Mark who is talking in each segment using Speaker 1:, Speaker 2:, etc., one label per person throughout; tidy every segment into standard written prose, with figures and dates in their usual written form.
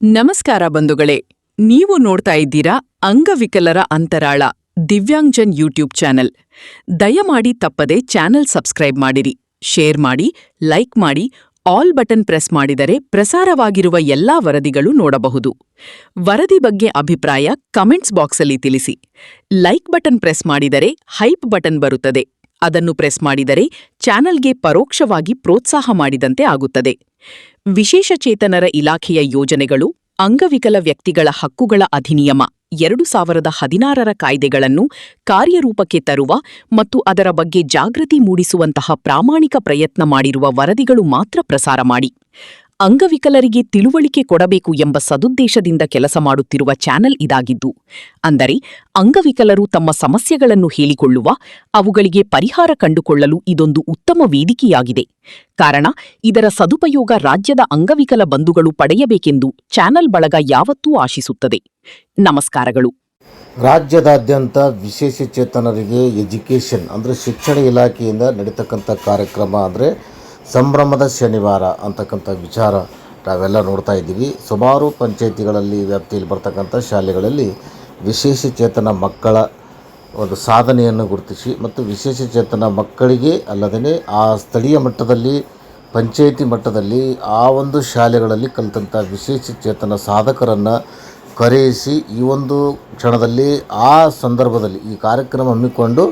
Speaker 1: ನಮಸ್ಕಾರ ಬಂಧುಗಳೇ, ನೀವು ನೋಡ್ತಾ ಇದ್ದೀರಾ ಅಂಗವಿಕಲರ ಅಂತರಾಳ ದಿವ್ಯಾಂಗ್ಜನ್ ಯೂಟ್ಯೂಬ್ ಚಾನೆಲ್. ದಯಮಾಡಿ ತಪ್ಪದೆ ಚಾನೆಲ್ ಸಬ್ಸ್ಕ್ರೈಬ್ ಮಾಡಿರಿ, ಶೇರ್ ಮಾಡಿ, ಲೈಕ್ ಮಾಡಿ, ಆಲ್ ಬಟನ್ ಪ್ರೆಸ್ ಮಾಡಿದರೆ ಪ್ರಸಾರವಾಗಿರುವ ಎಲ್ಲಾ ವರದಿಗಳು ನೋಡಬಹುದು. ವರದಿ ಬಗ್ಗೆ ಅಭಿಪ್ರಾಯ ಕಮೆಂಟ್ಸ್ ಬಾಕ್ಸಲ್ಲಿ ತಿಳಿಸಿ. ಲೈಕ್ ಬಟನ್ ಪ್ರೆಸ್ ಮಾಡಿದರೆ ಹೈಪ್ ಬಟನ್ ಬರುತ್ತದೆ. ಅದನ್ನು ಪ್ರೆಸ್ ಮಾಡಿದರೆ ಚಾನೆಲ್ಗೆ ಪರೋಕ್ಷವಾಗಿ ಪ್ರೋತ್ಸಾಹ ಮಾಡಿದಂತೆ ಆಗುತ್ತದೆ. ವಿಶೇಷಚೇತನರ ಇಲಾಖೆಯ ಯೋಜನೆಗಳು, ಅಂಗವಿಕಲ ವ್ಯಕ್ತಿಗಳ ಹಕ್ಕುಗಳ ಅಧಿನಿಯಮ 2016ರ ಕಾಯ್ದೆಗಳನ್ನು ಕಾರ್ಯರೂಪಕ್ಕೆ ತರುವ ಮತ್ತು ಅದರ ಬಗ್ಗೆ ಜಾಗೃತಿ ಮೂಡಿಸುವಂತಹ ಪ್ರಾಮಾಣಿಕ ಪ್ರಯತ್ನ ಮಾಡಿರುವ ವರದಿಗಳು ಮಾತ್ರ ಪ್ರಸಾರ ಮಾಡಿ. ಅಂಗವಿಕಲರಿಗೆ ತಿಳುವಳಿಕೆ ಕೊಡಬೇಕು ಎಂಬ ಸದುದ್ದೇಶದಿಂದ ಕೆಲಸ ಮಾಡುತ್ತಿರುವ ಚಾನೆಲ್ ಇದಾಗಿದ್ದು, ಅಂದರೆ ಅಂಗವಿಕಲರು ತಮ್ಮ ಸಮಸ್ಯೆಗಳನ್ನು ಹೇಳಿಕೊಳ್ಳುವ, ಅವುಗಳಿಗೆ ಪರಿಹಾರ ಕಂಡುಕೊಳ್ಳಲು ಇದೊಂದು ಉತ್ತಮ ವೇದಿಕೆಯಾಗಿದೆ. ಕಾರಣ, ಇದರ ಸದುಪಯೋಗ ರಾಜ್ಯದ ಅಂಗವಿಕಲ ಬಂಧುಗಳು ಪಡೆಯಬೇಕೆಂದು ಚಾನೆಲ್ ಬಳಗ ಯಾವತ್ತೂ ಆಶಿಸುತ್ತದೆ. ನಮಸ್ಕಾರಗಳು.
Speaker 2: ರಾಜ್ಯದಾದ್ಯಂತ ವಿಶೇಷಚೇತನರಿಗೆ ಎಜುಕೇಷನ್ ಅಂದರೆ ಶಿಕ್ಷಣ ಇಲಾಖೆಯಿಂದ ನಡೀತಕ್ಕಂಥ ಕಾರ್ಯಕ್ರಮ ಅಂದರೆ ಸಂಭ್ರಮದ ಶನಿವಾರ ಅಂತಕ್ಕಂಥ ವಿಚಾರ ನಾವೆಲ್ಲ ನೋಡ್ತಾ ಇದ್ದೀವಿ. ಸುಮಾರು ಪಂಚಾಯಿತಿಗಳಲ್ಲಿ ವ್ಯಾಪ್ತಿಯಲ್ಲಿ ಬರ್ತಕ್ಕಂಥ ಶಾಲೆಗಳಲ್ಲಿ ವಿಶೇಷಚೇತನ ಮಕ್ಕಳ ಒಂದು ಸಾಧನೆಯನ್ನು ಗುರುತಿಸಿ ಮತ್ತು ವಿಶೇಷಚೇತನ ಮಕ್ಕಳಿಗೆ ಅಲ್ಲದೇ ಆ ಸ್ಥಳೀಯ ಮಟ್ಟದಲ್ಲಿ ಪಂಚಾಯಿತಿ ಮಟ್ಟದಲ್ಲಿ ಆ ಒಂದು ಶಾಲೆಗಳಲ್ಲಿ ಕಲಿತಂಥ ವಿಶೇಷಚೇತನ ಸಾಧಕರನ್ನು ಕರೆಯಿಸಿ ಈ ಒಂದು ಕ್ಷಣದಲ್ಲಿ ಆ ಸಂದರ್ಭದಲ್ಲಿ ಈ ಕಾರ್ಯಕ್ರಮ ಹಮ್ಮಿಕೊಂಡು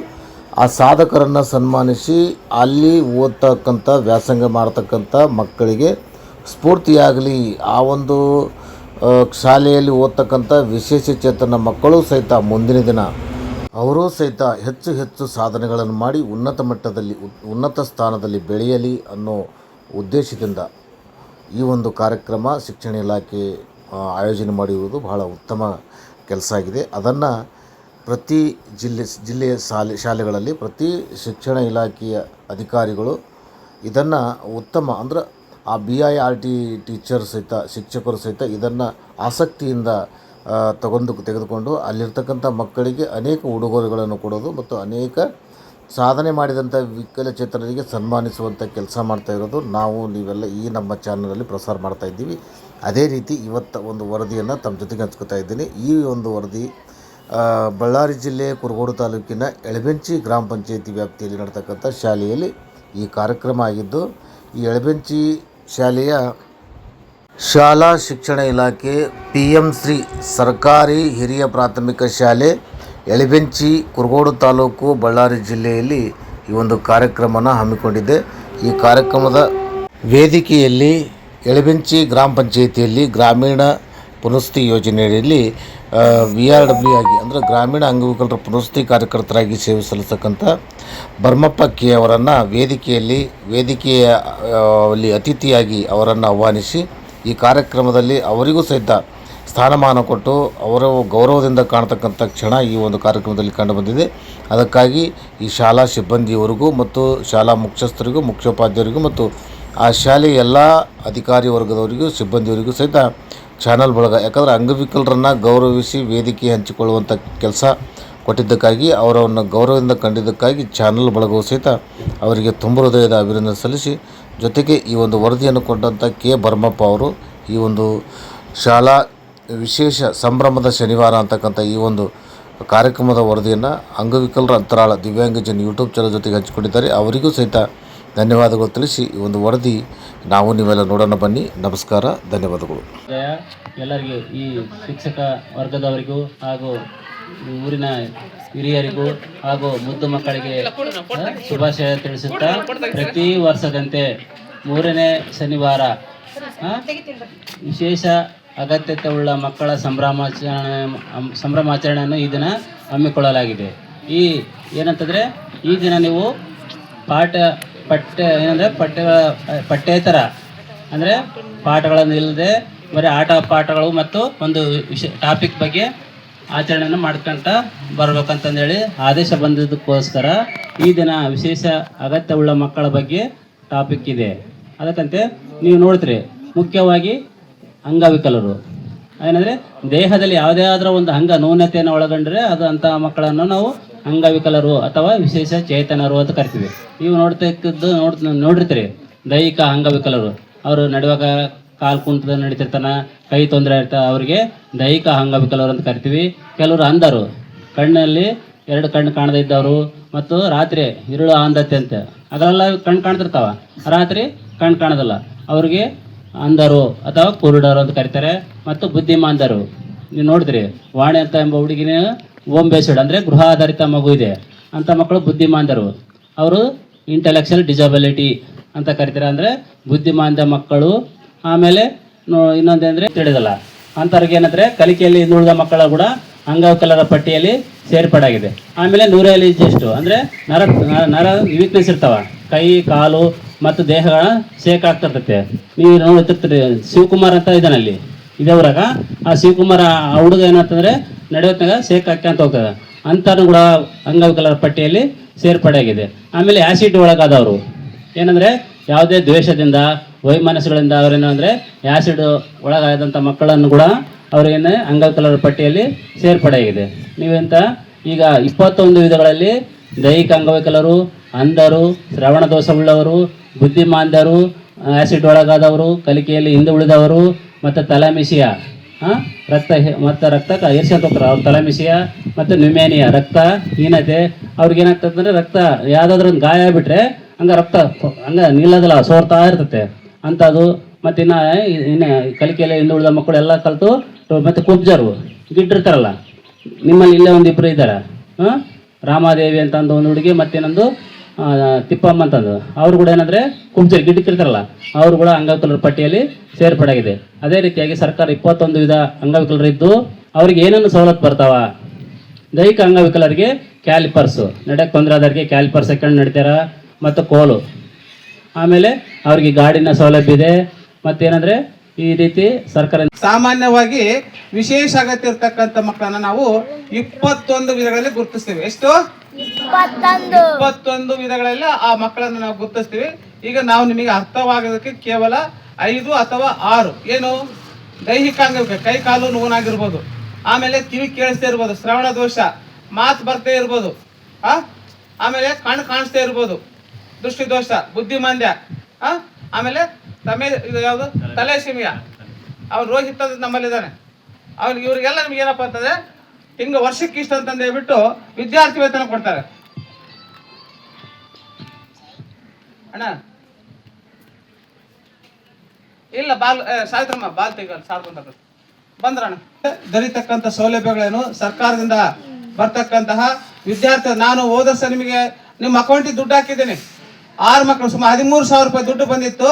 Speaker 2: ಆ ಸಾಧಕರನ್ನು ಸನ್ಮಾನಿಸಿ ಅಲ್ಲಿ ಓದ್ತಕ್ಕಂಥ ವ್ಯಾಸಂಗ ಮಾಡ್ತಕ್ಕಂಥ ಮಕ್ಕಳಿಗೆ ಸ್ಫೂರ್ತಿಯಾಗಲಿ. ಆ ಒಂದು ಶಾಲೆಯಲ್ಲಿ ಓದ್ತಕ್ಕಂಥ ವಿಶೇಷಚೇತನ ಮಕ್ಕಳು ಸಹಿತ ಮುಂದಿನ ದಿನ ಅವರೂ ಸಹಿತ ಹೆಚ್ಚು ಹೆಚ್ಚು ಸಾಧನೆಗಳನ್ನು ಮಾಡಿ ಉನ್ನತ ಮಟ್ಟದಲ್ಲಿ ಉನ್ನತ ಸ್ಥಾನದಲ್ಲಿ ಬೆಳೆಯಲಿ ಅನ್ನೋ ಉದ್ದೇಶದಿಂದ ಈ ಒಂದು ಕಾರ್ಯಕ್ರಮ ಶಿಕ್ಷಣ ಇಲಾಖೆ ಆಯೋಜನೆ ಮಾಡಿರುವುದು ಬಹಳ ಉತ್ತಮ ಕೆಲಸ ಆಗಿದೆ. ಅದನ್ನು ಪ್ರತಿ ಜಿಲ್ಲೆಯ ಶಾಲೆಗಳಲ್ಲಿ ಪ್ರತಿ ಶಿಕ್ಷಣ ಇಲಾಖೆಯ ಅಧಿಕಾರಿಗಳು ಇದನ್ನು ಉತ್ತಮ ಅಂದರೆ ಆ BIRT ಟೀಚರ್ ಸಹಿತ ಶಿಕ್ಷಕರು ಸಹಿತ ಇದನ್ನು ಆಸಕ್ತಿಯಿಂದ ತೆಗೆದುಕೊಂಡು ಅಲ್ಲಿರ್ತಕ್ಕಂಥ ಮಕ್ಕಳಿಗೆ ಅನೇಕ ಉಡುಗೊರೆಗಳನ್ನು ಕೊಡೋದು ಮತ್ತು ಅನೇಕ ಸಾಧನೆ ಮಾಡಿದಂಥ ವಿಕಲಚೇತನರಿಗೆ ಸನ್ಮಾನಿಸುವಂಥ ಕೆಲಸ ಮಾಡ್ತಾ ಇರೋದು ನೀವೆಲ್ಲ ಈ ನಮ್ಮ ಚಾನಲಲ್ಲಿ ಪ್ರಸಾರ ಮಾಡ್ತಾ ಇದ್ದೀವಿ. ಅದೇ ರೀತಿ ಇವತ್ತು ಒಂದು ವರದಿಯನ್ನು ತಮ್ಮ ಜೊತೆಗೆ ಹಂಚ್ಕೊತಾ ಇದ್ದೀನಿ. ಈ ಒಂದು ವರದಿ ಬಳ್ಳಾರಿ ಜಿಲ್ಲೆ ಕುರುಗೋಡು ತಾಲೂಕಿನ ಎಳಬೆಂಚಿ ಗ್ರಾಮ ಪಂಚಾಯಿತಿ ವ್ಯಾಪ್ತಿಯಲ್ಲಿ ನಡ್ತಕ್ಕಂಥ ಶಾಲೆಯಲ್ಲಿ ಈ ಕಾರ್ಯಕ್ರಮ ಆಗಿದ್ದು, ಈ ಎಳಬೆಂಚಿ ಶಾಲೆಯ ಶಾಲಾ ಶಿಕ್ಷಣ ಇಲಾಖೆ PM ಶ್ರೀ ಸರ್ಕಾರಿ ಹಿರಿಯ ಪ್ರಾಥಮಿಕ ಶಾಲೆ ಎಳಬೆಂಚಿ ಕುರುಗೋಡು ತಾಲೂಕು ಬಳ್ಳಾರಿ ಜಿಲ್ಲೆಯಲ್ಲಿ ಈ ಒಂದು ಕಾರ್ಯಕ್ರಮನ ಹಮ್ಮಿಕೊಂಡಿದೆ. ಈ ಕಾರ್ಯಕ್ರಮದ ವೇದಿಕೆಯಲ್ಲಿ ಎಳಬೆಂಚಿ ಗ್ರಾಮ ಪಂಚಾಯಿತಿಯಲ್ಲಿ ಗ್ರಾಮೀಣ ಪುನಸ್ತಿ ಯೋಜನೆಯಲ್ಲಿ VRW ಆಗಿ ಅಂದರೆ ಗ್ರಾಮೀಣ ಅಂಗವಿಕಲರ ಪುನಸ್ತಿ ಕಾರ್ಯಕರ್ತರಾಗಿ ಸೇವೆ ಸಲ್ಲಿಸತಕ್ಕಂಥ ಭರ್ಮಪ್ಪ ಕೆ ಅವರನ್ನು ವೇದಿಕೆಯಲ್ಲಿ ಅತಿಥಿಯಾಗಿ ಅವರನ್ನು ಆಹ್ವಾನಿಸಿ ಈ ಕಾರ್ಯಕ್ರಮದಲ್ಲಿ ಅವರಿಗೂ ಸಹಿತ ಸ್ಥಾನಮಾನ ಕೊಟ್ಟು ಅವರ ಗೌರವದಿಂದ ಕಾಣ್ತಕ್ಕಂಥ ಕ್ಷಣ ಈ ಒಂದು ಕಾರ್ಯಕ್ರಮದಲ್ಲಿ ಕಂಡುಬಂದಿದೆ. ಅದಕ್ಕಾಗಿ ಈ ಶಾಲಾ ಸಿಬ್ಬಂದಿಯವರಿಗೂ ಮತ್ತು ಶಾಲಾ ಮುಖ್ಯಸ್ಥರಿಗೂ ಮುಖ್ಯೋಪಾಧ್ಯಾಯರಿಗೂ ಮತ್ತು ಆ ಶಾಲೆಯ ಎಲ್ಲ ಅಧಿಕಾರಿ ವರ್ಗದವರಿಗೂ ಸಿಬ್ಬಂದಿಯವರಿಗೂ ಸಹಿತ ಚಾನಲ್ ಬಳಗ, ಯಾಕಂದರೆ ಅಂಗವಿಕಲರನ್ನು ಗೌರವಿಸಿ ವೇದಿಕೆ ಹಂಚಿಕೊಳ್ಳುವಂಥ ಕೆಲಸ ಕೊಟ್ಟಿದ್ದಕ್ಕಾಗಿ ಅವರನ್ನು ಗೌರವದಿಂದ ಕಂಡಿದ್ದಕ್ಕಾಗಿ ಚಾನಲ್ ಬಳಗವು ಸಹಿತ ಅವರಿಗೆ ತುಂಬ ಹೃದಯದ ಅಭಿನಂದನೆ ಸಲ್ಲಿಸಿ, ಜೊತೆಗೆ ಈ ಒಂದು ವರದಿಯನ್ನು ಕೊಟ್ಟಂಥ ಕೆ ಭರ್ಮಪ್ಪ ಅವರು ಈ ಒಂದು ಶಾಲಾ ವಿಶೇಷ ಸಂಭ್ರಮದ ಶನಿವಾರ ಅಂತಕ್ಕಂಥ ಈ ಒಂದು ಕಾರ್ಯಕ್ರಮದ ವರದಿಯನ್ನು ಅಂಗವಿಕಲರ ಅಂತರಾಳ ದಿವ್ಯಾಂಗಜನ್ ಯೂಟ್ಯೂಬ್ ಚಾನಲ್ ಜೊತೆಗೆ ಹಂಚಿಕೊಂಡಿದ್ದಾರೆ. ಅವರಿಗೂ ಸಹಿತ ಧನ್ಯವಾದಗಳು ತಿಳಿಸಿ ಈ ಒಂದು ವರದಿ ನೀವೆಲ್ಲ ನೋಡೋಣ ಬನ್ನಿ. ನಮಸ್ಕಾರ, ಧನ್ಯವಾದಗಳು.
Speaker 3: ಎಲ್ಲರಿಗೂ ಈ ಶಿಕ್ಷಕ ವರ್ಗದವರಿಗೂ ಹಾಗೂ ಊರಿನ ಹಿರಿಯರಿಗೂ ಹಾಗೂ ಮುದ್ದು ಮಕ್ಕಳಿಗೆ ಶುಭಾಶಯ ತಿಳಿಸುತ್ತಾ, ಪ್ರತಿ ವರ್ಷದಂತೆ 3ನೇ ಶನಿವಾರ ವಿಶೇಷ ಅಗತ್ಯತೆಯುಳ್ಳ ಮಕ್ಕಳ ಸಂಭ್ರಮಾಚರಣೆಯನ್ನು ಈ ದಿನ ಹಮ್ಮಿಕೊಳ್ಳಲಾಗಿದೆ. ಏನಂತಂದರೆ ಈ ದಿನ ನೀವು ಪಠ್ಯೇತರ ಅಂದರೆ ಪಾಠಗಳನ್ನು ಇಲ್ಲದೆ ಬರೀ ಆಟ ಪಾಠಗಳು ಮತ್ತು ಒಂದು ಟಾಪಿಕ್ ಬಗ್ಗೆ ಆಚರಣೆಯನ್ನು ಮಾಡ್ಕೊಂತ ಬರ್ಬೇಕಂತಂದೇಳಿ ಆದೇಶ ಬಂದಿದ್ದಕ್ಕೋಸ್ಕರ ಈ ದಿನ ವಿಶೇಷ ಅಗತ್ಯವುಳ್ಳ ಮಕ್ಕಳ ಬಗ್ಗೆ ಟಾಪಿಕ್ ಇದೆ. ಅದಕ್ಕಂತೆ ನೀವು ನೋಡ್ತೀರಿ, ಮುಖ್ಯವಾಗಿ ಅಂಗವಿಕಲರು ಏನಂದರೆ ದೇಹದಲ್ಲಿ ಯಾವುದೇ ಆದರೂ ಒಂದು ಅಂಗ ನ್ಯೂನತೆಯನ್ನು ಒಳಗೊಂಡ್ರೆ ಅದು ಅಂತಹ ಮಕ್ಕಳನ್ನು ನಾವು ಅಂಗವಿಕಲರು ಅಥವಾ ವಿಶೇಷ ಚೇತನರು ಅಂತ ಕರಿತೀವಿ. ನೀವು ನೋಡಿರ್ತೀರಿ ದೈಹಿಕ ಅಂಗವಿಕಲರು, ಅವರು ನಡೆಯುವಾಗ ಕಾಲು ಕುಂಟದ ನಡೀತಿರ್ತಾನೆ, ಕೈ ತೊಂದರೆ ಇರ್ತಾವೆ, ಅವರಿಗೆ ದೈಹಿಕ ಅಂಗವಿಕಲರು ಅಂತ ಕರಿತೀವಿ. ಕೆಲವರು ಅಂಧರು, ಕಣ್ಣಲ್ಲಿ 2 ಕಣ್ಣು ಕಾಣದೇ ಇದ್ದವರು, ಮತ್ತು ರಾತ್ರಿ ಇರುಳು ಅಂಧತೆ ಅಂತ, ಅದೆಲ್ಲ ಕಣ್ಣು ಕಾಣ್ತಿರ್ತಾವ, ರಾತ್ರಿ ಕಣ್ಣು ಕಾಣೋದಿಲ್ಲ, ಅವ್ರಿಗೆ ಅಂಧರು ಅಥವಾ ಕುರುಡರು ಅಂತ ಕರೀತಾರೆ. ಮತ್ತು ಬುದ್ಧಿಮಾಂದರು, ನೀವು ನೋಡಿದ್ರಿ ವಾಣಿ ಅಂತ ಎಂಬ ಹುಡುಗಿನ ಹೋಮ್ ಬೇಸ್ಡ್ ಅಂದರೆ ಗೃಹ ಆಧಾರಿತ ಮಗು ಇದೆ ಅಂಥ ಮಕ್ಕಳು ಬುದ್ಧಿಮಾಂದರು. ಅವರು ಇಂಟೆಲೆಕ್ಚುಯಲ್ ಡಿಸಬಿಲಿಟಿ ಅಂತ ಕರಿತಾರೆ, ಅಂದರೆ ಬುದ್ಧಿಮಾಂದ್ಯ ಮಕ್ಕಳು. ಆಮೇಲೆ ಇನ್ನೊಂದೇಂದರೆ ತಿಳಿದಲ್ಲ ಅಂಥವ್ರಿಗೆ ಏನಂದರೆ ಕಲಿಕೆಯಲ್ಲಿ ಹಿಂದುಳಿದ ಮಕ್ಕಳ ಕೂಡ ಅಂಗವಿಕಲರ ಪಟ್ಟಿಯಲ್ಲಿ ಸೇರ್ಪಡೆಯಾಗಿದೆ. ಆಮೇಲೆ ನ್ಯೂರಲಿಜಿಸ್ಟು ಅಂದರೆ ನರ ವೀಕ್ನೆಸ್ ಇರ್ತಾವ, ಕೈ ಕಾಲು ಮತ್ತು ದೇಹಗಳ ಶೇಕ್ ಆಗ್ತಿರ್ತೈತೆ. ನೀವು ನೋಡ್ತಿರ್ತೀರಿ, ಶಿವಕುಮಾರ್ ಅಂತ ಇದ್ದಾನಲ್ಲಿ ಇದೇವ್ರಾಗ, ಆ ಶಿವಕುಮಾರ್ ಆ ಹುಡುಗ ಏನಂತಂದರೆ ನಡೆಯೋತ್ನಾಗ ಶೇಕ್ ಹಾಕ್ಯಂತ ಹೋಗ್ತದೆ, ಅಂಥವ್ರು ಕೂಡ ಅಂಗವಿಕಲರ ಪಟ್ಟಿಯಲ್ಲಿ ಸೇರ್ಪಡೆಯಾಗಿದೆ. ಆಮೇಲೆ ಆ್ಯಸಿಡ್ ಒಳಗಾದವರು ಏನಂದರೆ ಯಾವುದೇ ದ್ವೇಷದಿಂದ ವೈಮನಸ್ಸುಗಳಿಂದ ಅವರೇನು ಅಂದರೆ ಆ್ಯಸಿಡ್ ಒಳಗಾದಂಥ ಮಕ್ಕಳನ್ನು ಕೂಡ ಅವರೇನು ಅಂಗವಿಕಲರ ಪಟ್ಟಿಯಲ್ಲಿ ಸೇರ್ಪಡೆಯಾಗಿದೆ. ನೀವೆಂತ ಈಗ 21 ವಿಧಗಳಲ್ಲಿ ದೈಹಿಕ ಅಂಗವಿಕಲರು, ಅಂಧರು, ಶ್ರವಣ ದೋಷವುಳ್ಳವರು, ಬುದ್ಧಿಮಾಂದ್ಯರು, ಆ್ಯಸಿಡ್ ಒಳಗಾದವರು, ಕಲಿಕೆಯಲ್ಲಿ ಹಿಂದೆ ಉಳಿದವರು, ಮತ್ತು ತಲೆಮಿಷಿಯ ರಕ್ತ ಏರ್ಸ್ಕೊಂತ ಹೋಗ್ತಾರೆ. ಅವ್ರ ತಲೆಮಿಷಿಯ ಮತ್ತು ನ್ಯೂಮೇನಿಯಾ ರಕ್ತಹೀನತೆ, ಅವ್ರಿಗೇನಾಗ್ತದೆ ಅಂದರೆ ರಕ್ತ ಯಾವುದಾದ್ರೂ ಒಂದು ಗಾಯ ಆಗಿಬಿಟ್ರೆ ರಕ್ತ ನಿಲ್ಲೋದಿಲ್ಲ, ಸೋರ್ತಾ ಇರ್ತತೆ ಅಂಥದ್ದು. ಮತ್ತು ಇನ್ನು ಕಲಿಕೆಯಲ್ಲಿ ಹಿಂದೆ ಉಳಿದ ಮಕ್ಕಳು ಎಲ್ಲ ಕಲಿತು, ಮತ್ತು ಕುಬ್ಜರು ಗಿಡ್ಡಿರ್ತಾರಲ್ಲ, ನಿಮ್ಮಲ್ಲಿ ಇಲ್ಲೇ ಒಂದಿಬ್ಬರು ಇದ್ದಾರೆ, ರಾಮಾದೇವಿ ಅಂತ ಒಂದು ಹುಡುಗಿ, ಮತ್ತೇನೊಂದು ತಿಪ್ಪಮ್ಮ ಅಂತಂದು, ಅವರು ಕೂಡ ಏನಂದರೆ ಕುಬ್ಜರು ಗಿಡ್ಡಿರ್ತಾರಲ್ಲ, ಅವರು ಕೂಡ ಅಂಗವಿಕಲರ ಪಟ್ಟಿಯಲ್ಲಿ ಸೇರ್ಪಡೆಯಾಗಿದೆ. ಅದೇ ರೀತಿಯಾಗಿ ಸರ್ಕಾರ 21 ವಿಧ ಅಂಗವಿಕಲರಿದ್ದು ಅವ್ರಿಗೆ ಏನೇನು ಸವಲತ್ತು ಬರ್ತಾವ? ದೈಹಿಕ ಅಂಗವಿಕಲರಿಗೆ ಕ್ಯಾಲಿಪರ್ಸು, ನಡೆಯಕ್ಕೆ ತೊಂದರೆ ಆದವರಿಗೆ ಕ್ಯಾಲಿಪರ್ಸ್ ಹಾಕೊಂಡು ನಡಿತಾರ, ಮತ್ತು ಕೋಲು. ಆಮೇಲೆ ಅವ್ರಿಗೆ ಗಾಡಿನ ಸೌಲಭ್ಯ ಇದೆ. ಮತ್ತೇನಂದರೆ ಈ ರೀತಿ ಸರ್ಕಾರ
Speaker 4: ಸಾಮಾನ್ಯವಾಗಿ ವಿಶೇಷ ಅಗತ್ಯ ಇರ್ತಕ್ಕಂಥ ಮಕ್ಕಳನ್ನ ನಾವು 21 ವಿಧಗಳಲ್ಲಿ ಗುರುತಿಸ್ತೀವಿ. ಎಷ್ಟು? 21 ವಿಧಗಳಲ್ಲಿ ಆ ಮಕ್ಕಳನ್ನು ನಾವು ಗುರುತಿಸ್ತೀವಿ. ಈಗ ನಾವು ನಿಮಗೆ ಅರ್ಥವಾಗೋದಕ್ಕೆ ಕೇವಲ 5 ಅಥವಾ 6 ಏನು ದೈಹಿಕ ಅಂಗವಿಕಲ, ಕೈ ಕಾಲು ನೋವಾಗಿರ್ಬೋದು, ಆಮೇಲೆ ಕಿವಿ ಕೇಳಿಸ್ತಾ ಇರ್ಬೋದು, ಶ್ರವಣ ದೋಷ, ಮಾತು ಬರ್ತಾ ಇರ್ಬೋದು, ಆಮೇಲೆ ಕಣ್ಣು ಕಾಣಿಸ್ತಾ ಇರ್ಬೋದು, ದೃಷ್ಟಿ ದೋಷ, ಬುದ್ಧಿಮಾಂದ್ಯ, ಆಮೇಲೆ ಇದು ಯಾವುದು ತಲೆಸಿಮಿಯಾ, ಅವ್ನು ರೋಹಿತ್ ಅಂತ ನಮ್ಮಲ್ಲಿದ್ದಾನೆ, ಅವ್ನಿಗೆ ಇವ್ರಿಗೆಲ್ಲ ನಿಮ್ಗೆ ಏನಪ್ಪ ಅಂತಂದ್ರೆ ಹಿಂಗೆ ವರ್ಷಕ್ಕೆ ಇಷ್ಟ ಅಂತಂದು ಹೇಳ್ಬಿಟ್ಟು ವಿದ್ಯಾರ್ಥಿ ವೇತನ ಕೊಡ್ತಾರೆ. ಅಣ್ಣ ಇಲ್ಲ ಸಾವಿತ್ರಮ್ಮ ಬಾಲ್ ತೆಗಲ್ ಸಾರ್ಕೊಂತ ಬಂದ್ರಣ್ಣ. ದೊರೀತಕ್ಕಂಥ ಸೌಲಭ್ಯಗಳೇನು ಸರ್ಕಾರದಿಂದ ಬರ್ತಕ್ಕಂತಹ ವಿದ್ಯಾರ್ಥಿ, ನಾನು ಹೋದ ವರ್ಷ ನಿಮಗೆ ನಿಮ್ಮ ಅಕೌಂಟಿಗೆ ದುಡ್ಡು ಹಾಕಿದ್ದೇನೆ. 6 ಮಕ್ಕಳು ಸುಮಾರು 13,000 ರೂಪಾಯಿ ದುಡ್ಡು ಬಂದಿತ್ತು.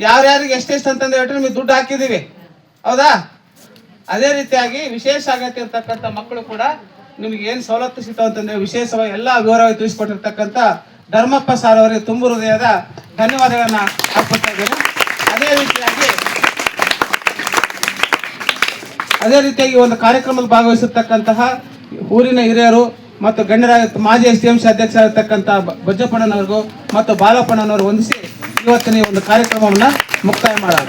Speaker 4: ಯಾರ್ಯಾರಿಗೆ ಎಷ್ಟೆಷ್ಟು ಅಂತಂದು ಹೇಳ್ಬಿಟ್ಟು ನಿಮಗೆ ದುಡ್ಡು ಹಾಕಿದ್ದೀವಿ, ಹೌದಾ? ಅದೇ ರೀತಿಯಾಗಿ ವಿಶೇಷ ಅಗತ್ಯ ಇರ್ತಕ್ಕಂಥ ಮಕ್ಕಳು ಕೂಡ ನಿಮ್ಗೆ ಏನು ಸವಲತ್ತು ಸಿಗ್ತಾವ ಅಂತಂದ್ರೆ ವಿಶೇಷವಾಗಿ ಎಲ್ಲ ವಿವರವಾಗಿ ತಿಳಿಸ್ಕೊಟ್ಟಿರ್ತಕ್ಕಂಥ ಧರ್ಮಪ್ಪ ಸಾರ್ ಅವರಿಗೆ ತುಂಬ ಹೃದಯದ ಧನ್ಯವಾದಗಳನ್ನ ಅರ್ಪಿಸ್ತಾ ಇದ್ದೇನೆ. ಅದೇ ರೀತಿಯಾಗಿ ಒಂದು ಕಾರ್ಯಕ್ರಮದಲ್ಲಿ ಭಾಗವಹಿಸಿರ್ತಕ್ಕಂತಹ ಊರಿನ ಹಿರಿಯರು ಮತ್ತು ಗಣ್ಯರಾದ ಮಾಜಿ SDMC ಅಧ್ಯಕ್ಷರಾಗಿರ್ತಕ್ಕಂಥ ಬಜ್ಜಪ್ಪಣ್ಣನವ್ರಿಗೂ ಮತ್ತು ಬಾಲಪ್ಪಣ್ಣನವರು ಹೊಂದಿಸಿ ಇವತ್ತಿನ ಈ ಒಂದು ಕಾರ್ಯಕ್ರಮವನ್ನು ಮುಕ್ತಾಯ ಮಾಡೋಣ.